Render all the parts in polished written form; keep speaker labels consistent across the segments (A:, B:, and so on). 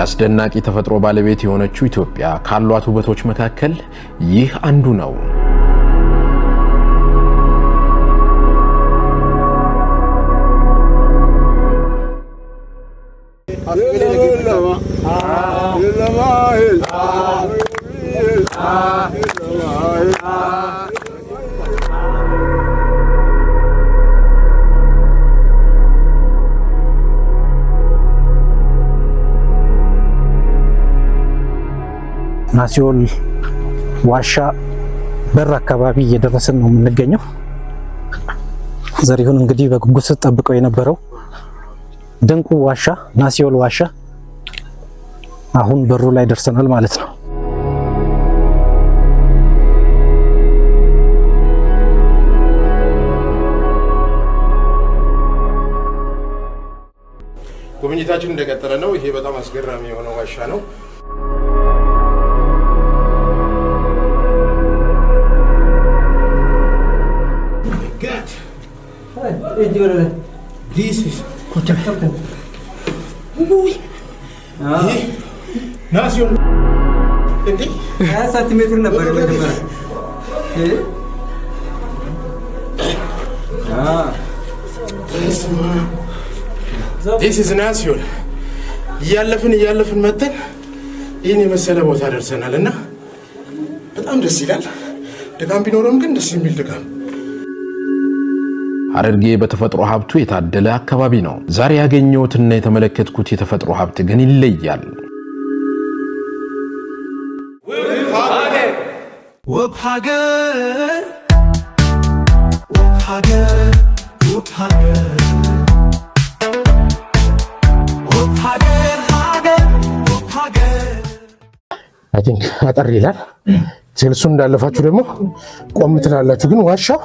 A: የአስደናቂ ተፈጥሮ ባለቤት የሆነችው ኢትዮጵያ ካሏት ውበቶች መካከል ይህ አንዱ ነው።
B: ናሲዮል ዋሻ በር አካባቢ እየደረስን ነው የምንገኘው። ዘሪሁን እንግዲህ በጉጉት ተጠብቀው የነበረው ድንቁ ዋሻ ናሲዮል ዋሻ አሁን በሩ ላይ ደርሰናል ማለት ነው።
A: ጉብኝታችን እንደቀጠለ ነው። ይሄ በጣም አስገራሚ የሆነ ዋሻ ነው። ናሲዮል እንዴ 20 ሳንቲሜትር ነበር መጀመሪያ። This is ናሲዮል። እያለፍን መተን ይህን የመሰለ ቦታ ደርሰናል እና በጣም ደስ ይላል። ድካም ቢኖረም ግን ደስ የሚል ድካም። ሐረርጌ በተፈጥሮ ሀብቱ የታደለ አካባቢ ነው። ዛሬ ያገኘሁትና የተመለከትኩት የተፈጥሮ ሀብት ግን ይለያል። ውብ ሀገር አይ ቲንክ አጠር ይላል። ሴልሱ እንዳለፋችሁ ደግሞ ቆም ትላላችሁ። ግን ዋሻው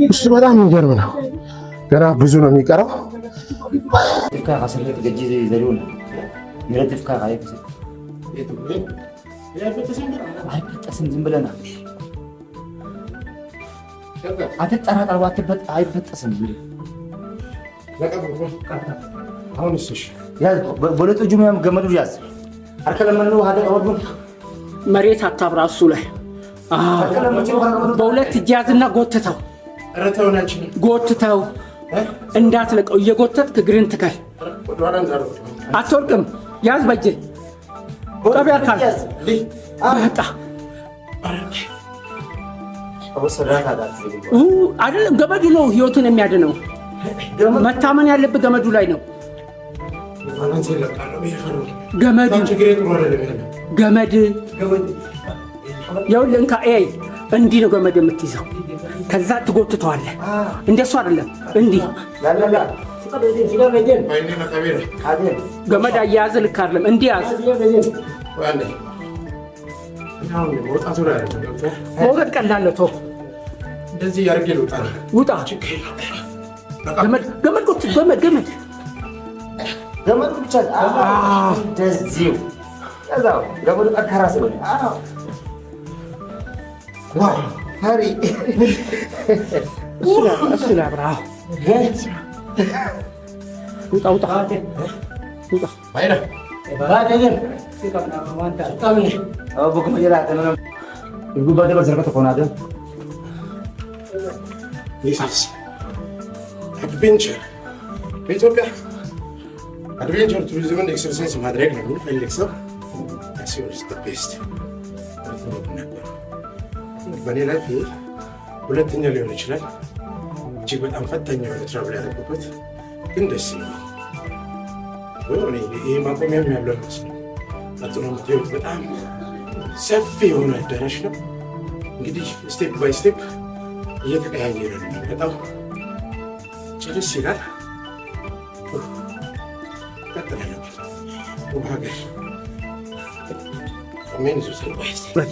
A: ውስጥ በጣም የሚገርም ነው። ገና ብዙ ነው የሚቀረው።
C: ዝም ብለና አትጠራጠር፣ አይበጠስም። በሁለት እጁ ገመዱ ያዝ።
D: መሬት አታብራ። እሱ ላይ በሁለት እጅ ያዝና ጎትተው እንዳትለቀው። እየጎተትክ እግርን ትከል። አትወርቅም። ያዝ በእጅ ቀቢያ ካል በቃ አይደለም። ገመዱ ነው ህይወትን የሚያድነው። መታመን ያለብህ ገመዱ ላይ ነው። ገመድ ይኸውልህ እንካ። እንዲህ ነው ገመድ የምትይዘው። ከዛ ትጎትተዋለህ። እንደሱ አይደለም። እንዲህ ገመድ አያያዝ ልክ አይደለም። እንዲህ ያዝ። መውረድ ቀላል ነው። ተው
A: እንደዚህ ያርጌ ልውጣ።
D: ውጣ። ገመድ ጎትት። ገመድ
C: ብቻ እንደዚሁ ያዛው። ገመዱ ጠንካራ ስለሆነ ፈሪ
D: እሱ ላይ አብራ ውጣ።
A: አድቬንቸር በኢትዮጵያ አድቬንቸር ቱሪዝምን ኤክሰርሳይዝ ማድረግ ነው የሚፈልግ ሰው ናሲዮል ኢዝ ዘ ቤስት። በእኔ ላይፍ ሁለተኛ ሊሆን ይችላል። እጅግ በጣም ፈታኝ የሆነ ትራቭል ያደረጉበት ግን ደስ ይላል። ይሄ ማቆሚያም ያለው ይመስላል። ቀጥሎ የምታዩት በጣም ሰፊ የሆነ አዳራሽ ነው። እንግዲህ ስቴፕ ባይ ስቴፕ እየተቀያየረ ነው የሚመጣው። ደስ ይላል። ቀጥላለሁ። ውብ ሀገር ሜን ዙ ስቴፕ ባይ ስቴፕ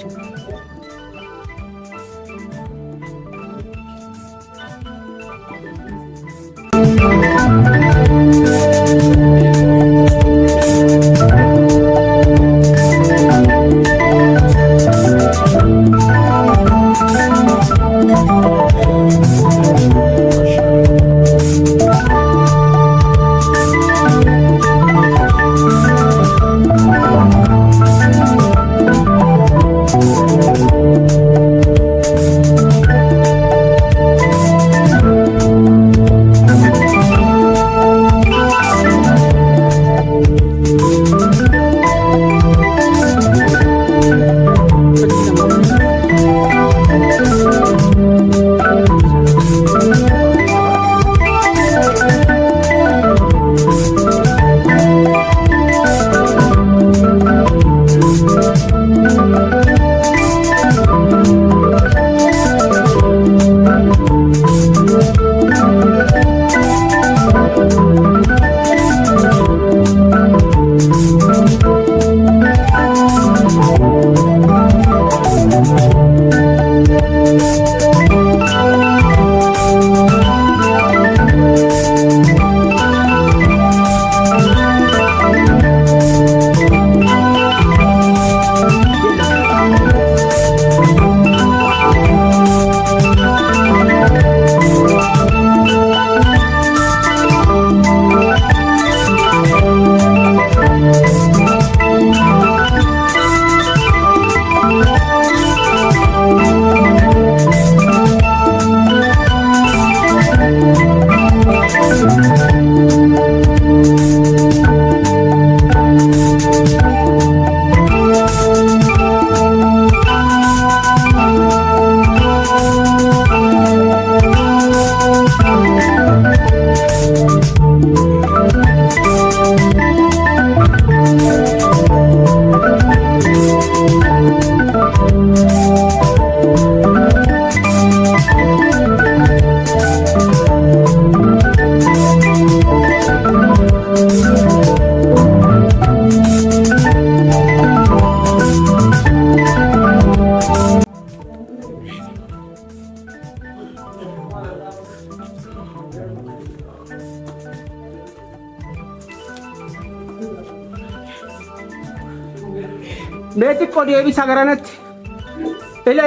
D: ቤት ቆዲ የቢስ ሀገራነት ኢላ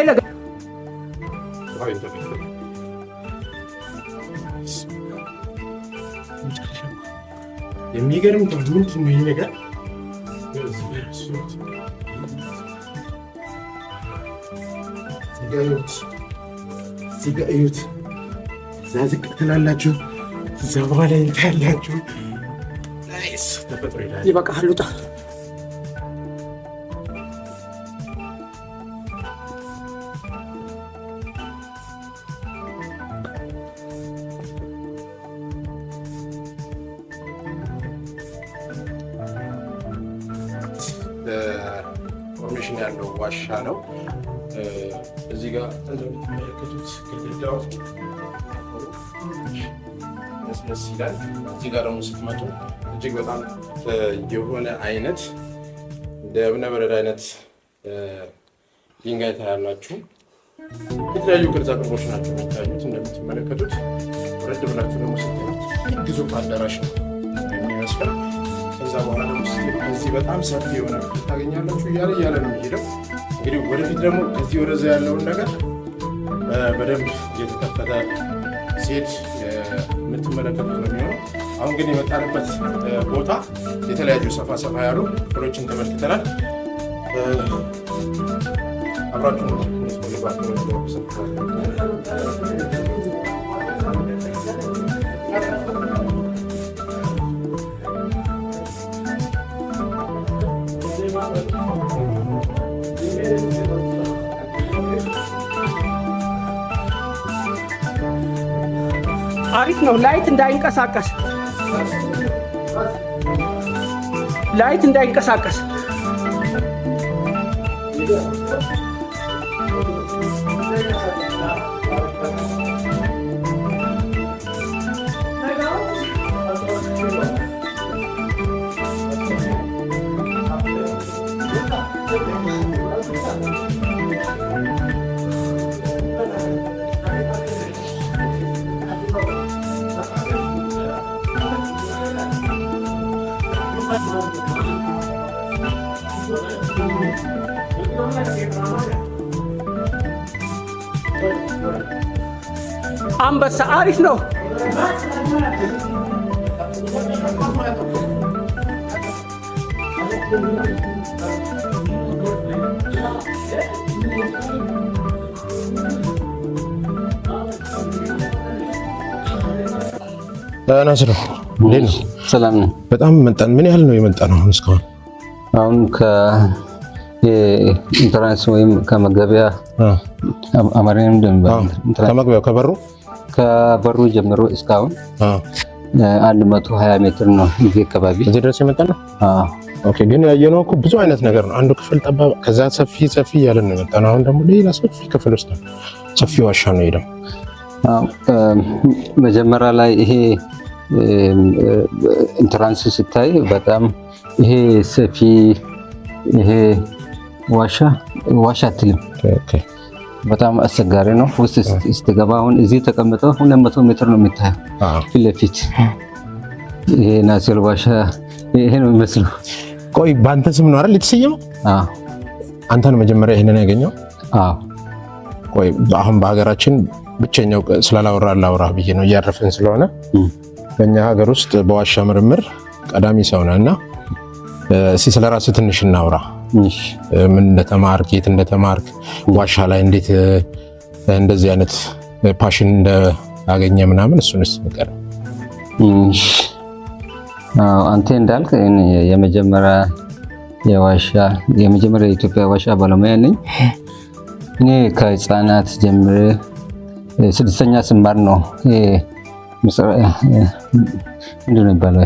A: የሚገርም ምንድን ነው ይሄ ነገር? እዚህ ጋ እዩት። እዛ ዝቅ ትላላችሁ፣ እዛ በኋላ ይታያላችሁ። ናይስ ተፈጥሮ ይላል።
D: ይበቃል። ውጣ።
A: ፎርሜሽን ያለው ዋሻ ነው። እዚህ ጋር እንደምትመለከቱት ግድግዳው መስመስ ይላል። እዚህ ጋር ደግሞ ስትመጡ እጅግ በጣም የሆነ አይነት እንደ እብነበረድ አይነት ድንጋይ ታያላችሁ። የተለያዩ ቅርጻ ቅርጾች ናቸው የሚታዩት። እንደምትመለከቱት ወረድ ብላችሁ ደግሞ ስትመጡ ግዙፍ አዳራሽ ነው የሚመስለው። ከዛ በኋላ ደግሞ እዚህ በጣም ሰፊ የሆነ ክፍል ታገኛላችሁ። እያለ ነው የሚሄደው። እንግዲህ ወደፊት ደግሞ ከዚህ ወደዛ ያለውን ነገር በደንብ እየተከፈተ ሲሄድ የምትመለከቱት ነው የሚሆነው። አሁን ግን የመጣንበት ቦታ የተለያዩ ሰፋ ሰፋ ያሉ ክፍሎችን ተመልክተናል። አብራችሁ
D: አሪፍ ነው። ላይት እንዳይንቀሳቀስ አንበሳ አሪፍ ነው።
A: ናስር እንዴት ነው?
E: ሰላም ነው።
A: በጣም መጣን። ምን ያህል ነው የመጣነው አሁን እስካሁን?
E: አሁን ከኢንትራንስ ወይም ከመግቢያ አማርኛም
A: ከመግቢያው ከበሩ
E: ጀምሮ እስካሁን 120 ሜትር ነው። እዚህ አካባቢ
A: እዚህ ድረስ የመጣነው። ኦኬ። ግን ያየነው እኮ ብዙ አይነት ነገር ነው። አንዱ ክፍል ጠባብ፣ ከዛ ሰፊ እያለን ነው የመጣነው። አሁን ደግሞ ሌላ ሰፊ ክፍል ውስጥ ነው። ሰፊ ዋሻ ነው ሄደው።
E: መጀመሪያ ላይ ይሄ ኢንትራንስ ስታይ በጣም ይሄ ሰፊ ይሄ ዋሻ አትልም። በጣም አስቸጋሪ ነው። ውስጥ ስትገባ አሁን እዚህ ተቀምጠው 200 ሜትር ነው የሚታየው ፊት ለፊት። ይሄ ናሲዮል ዋሻ ይሄ ነው የሚመስለው።
A: ቆይ በአንተ ስም ነው አይደል የተሰየመው? አንተ ነው መጀመሪያ ይሄንን ያገኘው? ቆይ አሁን በሀገራችን ብቸኛው ስላላወራ ብዬ ነው እያረፍን ስለሆነ በእኛ ሀገር ውስጥ በዋሻ ምርምር ቀዳሚ ሰው ነህ እና እስኪ ስለራስህ ትንሽ እናውራ። ምን እንደተማርክ፣ የት እንደተማርክ፣ ዋሻ ላይ እንዴት እንደዚህ አይነት ፓሽን እንዳገኘ ምናምን እሱንስ ንገረን።
E: አንተ እንዳልክ የመጀመሪያ የኢትዮጵያ ዋሻ ባለሙያ ነኝ። እኔ ከህፃናት ጀምሬ 6ኛ ስማር ነው ምንድን ነው የሚባለው?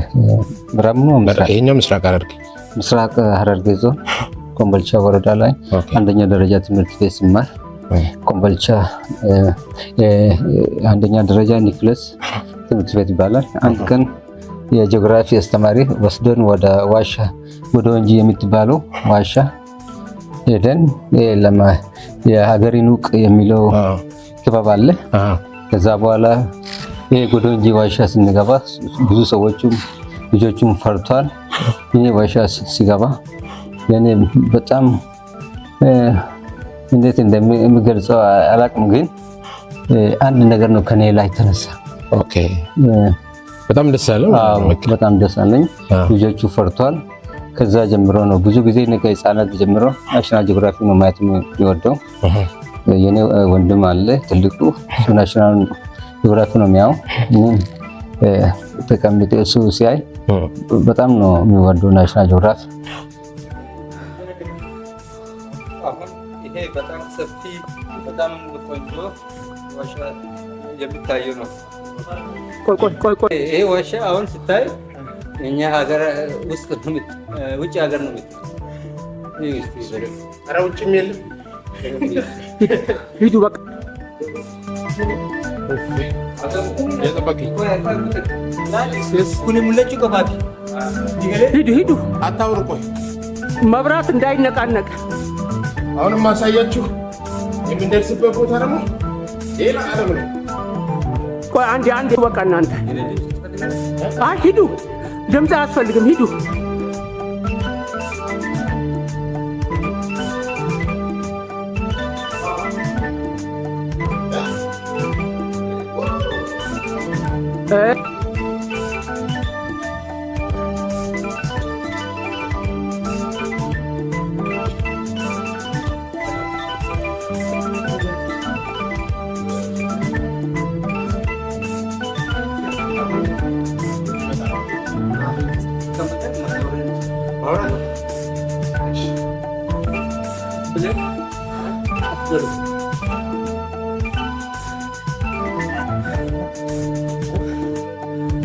E: ምስራቅ ሐረርጌ ዞን ኮምቦልቻ ወረዳ ላይ አንደኛ ደረጃ ትምህርት ቤት ስማር ኮምቦልቻ አንደኛ ደረጃ ኒክለስ ትምህርት ቤት ይባላል። አንድ ቀን የጂኦግራፊ አስተማሪ ወስዶን ወደ ዋሻ ወደ ወንጂ የምትባለው ዋሻ ሄደን የሀገሪን ውቅ የሚለው ክበብ አለ። ከዛ በኋላ ወደ ወንጂ ዋሻ ስንገባ ብዙ ሰዎችም ልጆቹም ፈርቷል። እኔ ዋሻ ሲገባ ለኔ በጣም እንዴት እንደሚገልጸው አላውቅም፣ ግን አንድ ነገር ነው ከኔ ላይ ተነሳ።
A: ኦኬ በጣም ደስ አለ።
E: በጣም ደስ አለኝ። ልጆቹ ፈርቷል። ከዛ ጀምሮ ነው ብዙ ጊዜ ነገ ህፃናት ጀምሮ ናሽናል ጂኦግራፊ ነው ማየት የሚወደው። የኔ ወንድም አለ ትልቁ፣ እሱ ናሽናል ጂኦግራፊ ነው የሚያው። ተቀምጦ እሱ ሲያይ በጣም ነው የሚወደው ናሽናል ጂኦግራፊ።
F: ይሄ በጣም ሰፊ በጣም ቆንጆ ዋሻ የሚታየው ነው።
D: ቆይ
F: ይሄ ዋሻ አሁን ስታይ እኛ ሀገር ውስጥ ውጭ ሀገር ነው የምትለው።
A: ኧረ ውጭም የለም።
D: ሂዱ በቃ ሂዱ።
A: አታውሩ። ቆይ
D: መብራት እንዳይነቃነቅ።
A: አሁንም ማሳያችሁ የምንደርስበት ቦታ ደግሞ ሌላ ዓለም ነው።
D: ቆይ አንዴ በቃ እናንተ ሂዱ። ድምፅ አያስፈልግም። ሂዱ።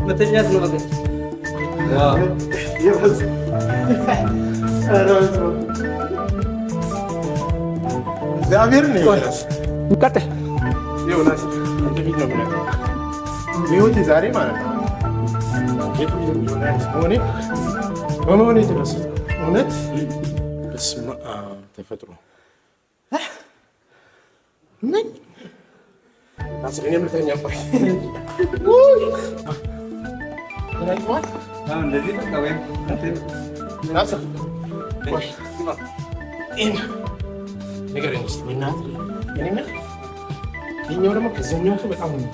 F: መተኛት ነው ማለት
A: እግዚአብሔር ነው ይወራስ
D: ቀጥል።
A: ዮናስ እንደዚህ ነው ማለት ህይወቴ ዛሬ ማለት ነው። በመሆኔ የተደሰትኩ እውነት በስመ አብ ተፈጥሮ ምን አስረኛ ምተኛ ቆይ
F: እንደዚህ በቃ ወይም
A: ነገረኝ እስኪ እናትህ እኔ ምን ይኸኛው ደግሞ ከዚያኛው በጣም ነው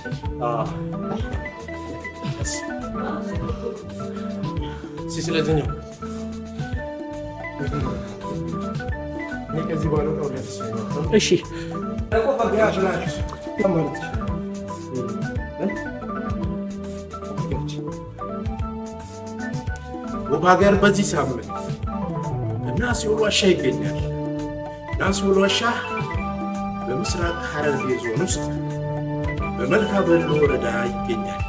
A: ስለዚህኛው እኔ ከዚህ በኋላ ነው
D: እሺ
A: ውብ ሀገር በዚህ ሳምንት ናሲዮል ዋሻ ይገኛል። ናሲዮል ዋሻ በምስራቅ ሐረርጌ ዞን ውስጥ በመልካ በሎ ወረዳ ይገኛል።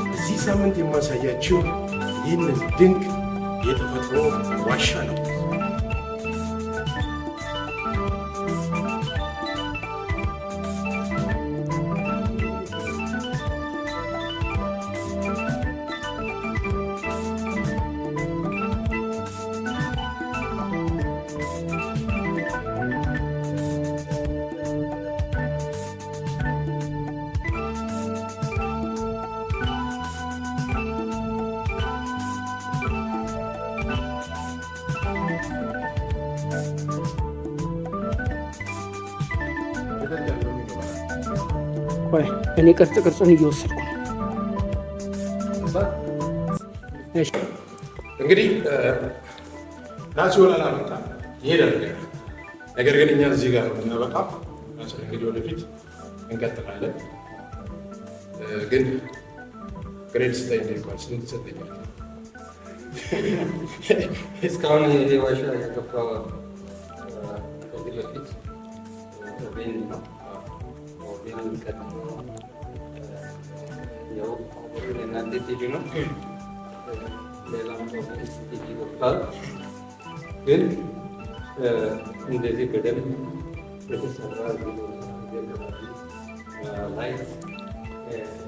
A: በዚህ ሳምንት የማሳያችሁ ይህንን ድንቅ የተፈጥሮ ዋሻ ነው።
D: ቆይ እኔ ቅርጹን እየወሰድኩ ነው።
A: እንግዲህ ናሲዮል አላመጣ ይሄዳል። ነገር ግን እኛ እዚህ ጋር ነው የምናበቃው። እንግዲህ ወደፊት እንቀጥላለን። ግን ግሬድ ስጠኝ እንኳን ስንት ሰጠኛል?
F: እስካሁን ይሄ ዋሻ ያገባው ከዚህ በፊት ቤን ነው እናንተ ቲቪ ነው ግን እንደዚህ በደንብ የተሰራ ላይ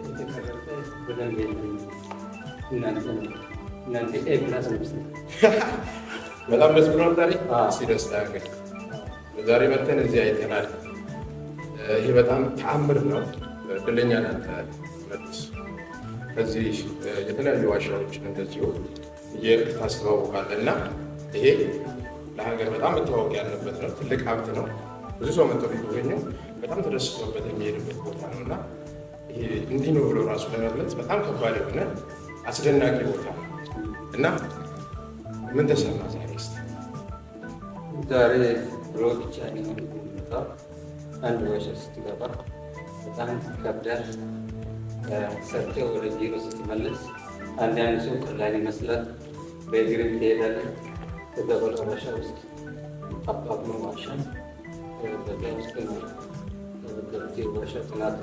F: የተቀረጸ በደንብ እናንተ ኤፕላስ ነው።
A: በጣም ደስ ብሎናል። ዛሬ ሲደስታ እንግዲህ ዛሬ መተን እዚህ አይተናል። ይህ በጣም ተአምር ነው። እድለኛ ናት። ከዚህ የተለያዩ ዋሻዎችን እንደዚሁ ታስተዋውቃለህ እና ይሄ ለሀገር በጣም መታወቅ ያለበት ነው። ትልቅ ሀብት ነው። ብዙ ሰው መጥቶ ቢጎበኘው በጣም ተደስቶበት የሚሄድበት ቦታ ነው እና እንዲህ ነው ብሎ ራሱ ለመግለጽ በጣም ከባድ የሆነ አስደናቂ ቦታ ነው እና ምን ተሰማ ዛሬ?
F: ዛሬ ብሎ ብቻ ነው አንድ ዋሻ ስትገባ በጣም ይከብዳል። ሰርተው ወደ ቢሮ ስትመለስ አንዳንድ ሰው ቀላል ይመስላል። በእግርም ትሄዳለህ። ከዛ በኋላ ዋሻ ውስጥ ጠባብ ነው ዋሻ። በዚያ ውስጥ ነው ገብቼ ዋሻ ጥናት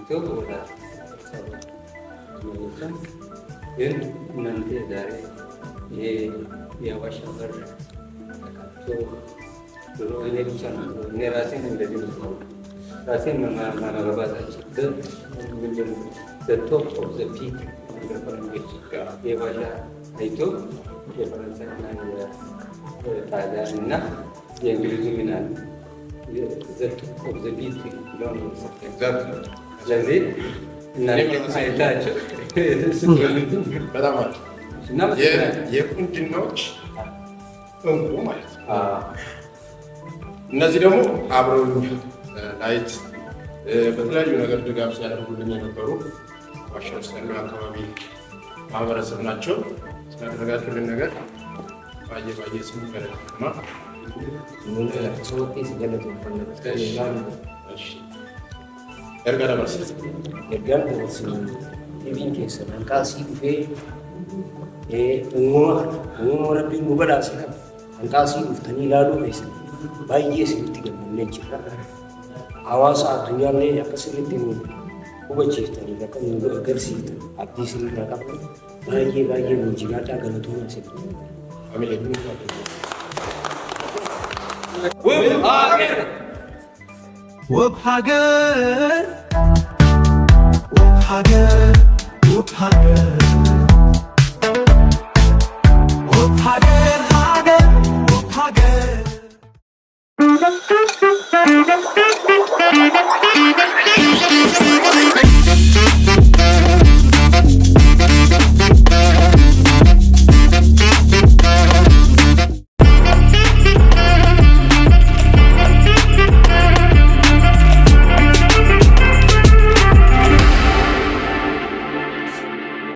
F: አድርገው ወደ መለሰን። ግን እናንተ ዛሬ ይሄ የዋሻ በር ተከፍቶ ድሮ እኔ ብቻ ነው እኔ ራሴን እንደዚህ ነው ራሴን ማረባታችን ቶፕ ኦፍ ዘ ፒክ ፈረንጆች የዋሻ አይቶ የፈረንሳይና የጣሊያን እና የእንግሊዙ ሚናል ቶፕ ኦፍ ዘ ፒክ ብለው ነው የሰጠኝ። ስለዚህ እናንተ አይታችሁ
A: በጣም አለ የቁንጅናዎች እንቁ ማለት ነው። እነዚህ ደግሞ አብረውኝ ላይት በተለያዩ ነገር ድጋፍ ሲያደርጉልኝ የነበሩ ዋሻ ውስጥ ያሉ አካባቢ ማህበረሰብ ናቸው። ስላደረጋችሁልን ነገር ባየ ስም ገለማ erga dabarse
G: ergaan dabarse dhibiin keessan hanqaasii dhufee uumama rabbiin nu badhaase kan hanqaasii dhuftanii ilaaluu keessan baay'ee isinitti gammannee jirra. Hawaasa addunyaallee akkasirratti nu hubachiiftanii akka nu agarsiiftan abdii isinirraa qabna. Baay'ee nu jiraadhaa galatooma isin.
H: ውብ ሀገር ውብ ሀገር ውብ ሀገር